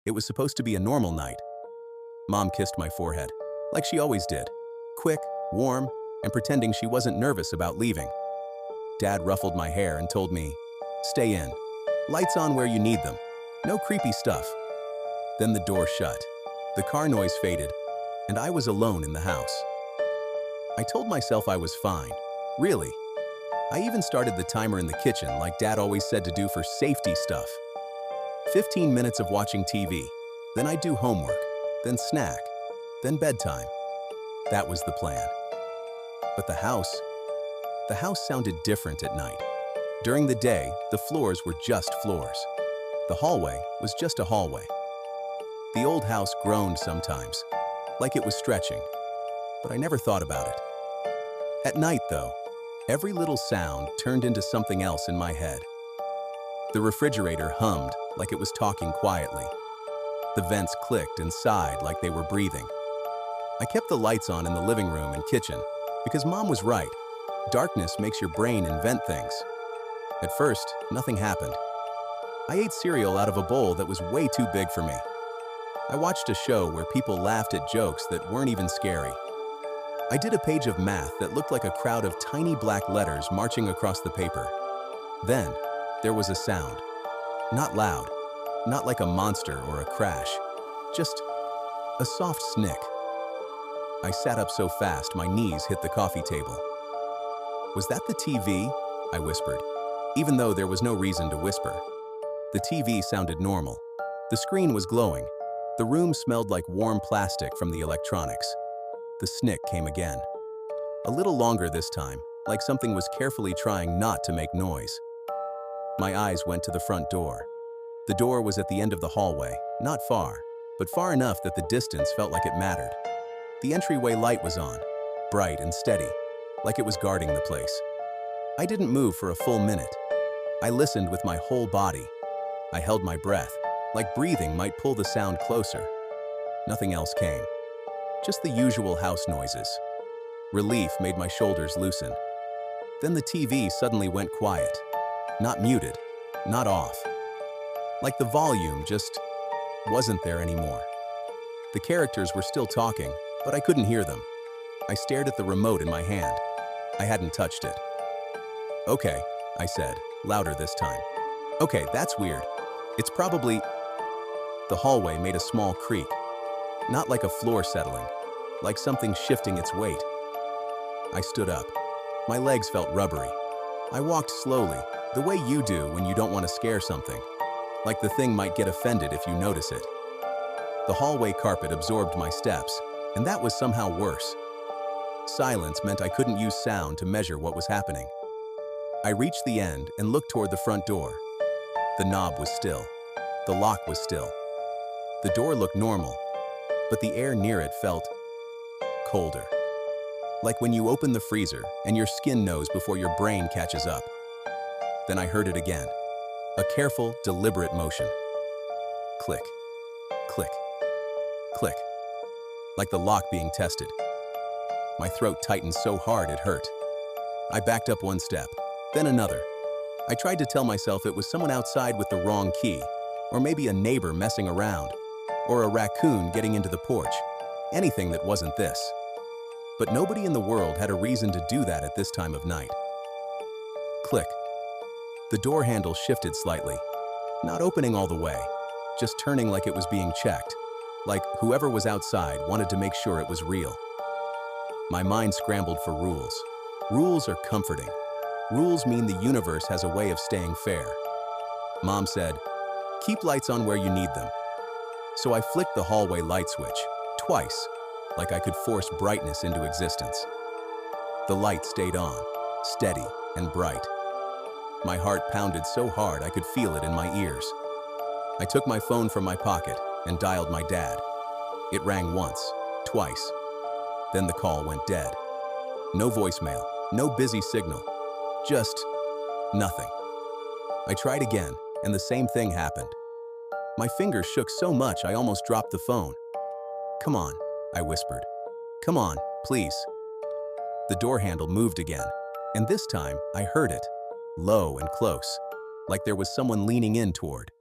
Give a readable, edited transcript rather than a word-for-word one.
It was supposed to be a normal night. Mom kissed my forehead, like she always did. Quick, warm, and pretending she wasn't nervous about leaving. Dad ruffled my hair and told me, "Stay in. Lights on where you need them. No creepy stuff." Then the door shut. The car noise faded, and I was alone in the house. I told myself I was fine. Really. I even started the timer in the kitchen like Dad always said to do for safety stuff. 15 minutes of watching TV, then I'd do homework, then snack, then bedtime. That was the plan. But the house sounded different at night. During the day, the floors were just floors. The hallway was just a hallway. The old house groaned sometimes, like it was stretching, but I never thought about it. At night, though, every little sound turned into something else in my head. The refrigerator hummed like it was talking quietly. The vents clicked and sighed like they were breathing. I kept the lights on in the living room and kitchen because Mom was right. Darkness makes your brain invent things. At first, nothing happened. I ate cereal out of a bowl that was way too big for me. I watched a show where people laughed at jokes that weren't even scary. I did a page of math that looked like a crowd of tiny black letters marching across the paper. Then, there was a sound. Not loud, not like a monster or a crash, just a soft snick. I sat up so fast my knees hit the coffee table. "Was that the TV?" I whispered, even though there was no reason to whisper. The TV sounded normal. The screen was glowing. The room smelled like warm plastic from the electronics. The snick came again. A little longer this time, like something was carefully trying not to make noise. My eyes went to the front door. The door was at the end of the hallway, not far, but far enough that the distance felt like it mattered. The entryway light was on, bright and steady, like it was guarding the place. I didn't move for a full minute. I listened with my whole body. I held my breath, like breathing might pull the sound closer. Nothing else came. Just the usual house noises. Relief made my shoulders loosen. Then the TV suddenly went quiet. Not muted, not off. Like the volume just wasn't there anymore. The characters were still talking, but I couldn't hear them. I stared at the remote in my hand. I hadn't touched it. "Okay," I said, louder this time. "Okay, that's weird. It's probably..." The hallway made a small creak. Not like a floor settling, like something shifting its weight. I stood up. My legs felt rubbery. I walked slowly, the way you do when you don't want to scare something, like the thing might get offended if you notice it. The hallway carpet absorbed my steps, and that was somehow worse. Silence meant I couldn't use sound to measure what was happening. I reached the end and looked toward the front door. The knob was still. The lock was still. The door looked normal, but the air near it felt colder. Like when you open the freezer and your skin knows before your brain catches up. Then I heard it again. A careful, deliberate motion. Click, click, click. Like the lock being tested. My throat tightened so hard it hurt. I backed up one step, then another. I tried to tell myself it was someone outside with the wrong key, or maybe a neighbor messing around, or a raccoon getting into the porch. Anything that wasn't this. But nobody in the world had a reason to do that at this time of night. Click. The door handle shifted slightly, not opening all the way, just turning like it was being checked, like whoever was outside wanted to make sure it was real. My mind scrambled for rules. Rules are comforting. Rules mean the universe has a way of staying fair. Mom said, "Keep lights on where you need them." So I flicked the hallway light switch, twice, like I could force brightness into existence. The light stayed on, steady and bright. My heart pounded so hard I could feel it in my ears. I took my phone from my pocket and dialed my dad. It rang once, twice. Then the call went dead. No voicemail, no busy signal, just nothing. I tried again, and the same thing happened. My fingers shook so much I almost dropped the phone. "Come on," I whispered. "Come on, please." The door handle moved again, and this time I heard it, low and close, like there was someone leaning in toward.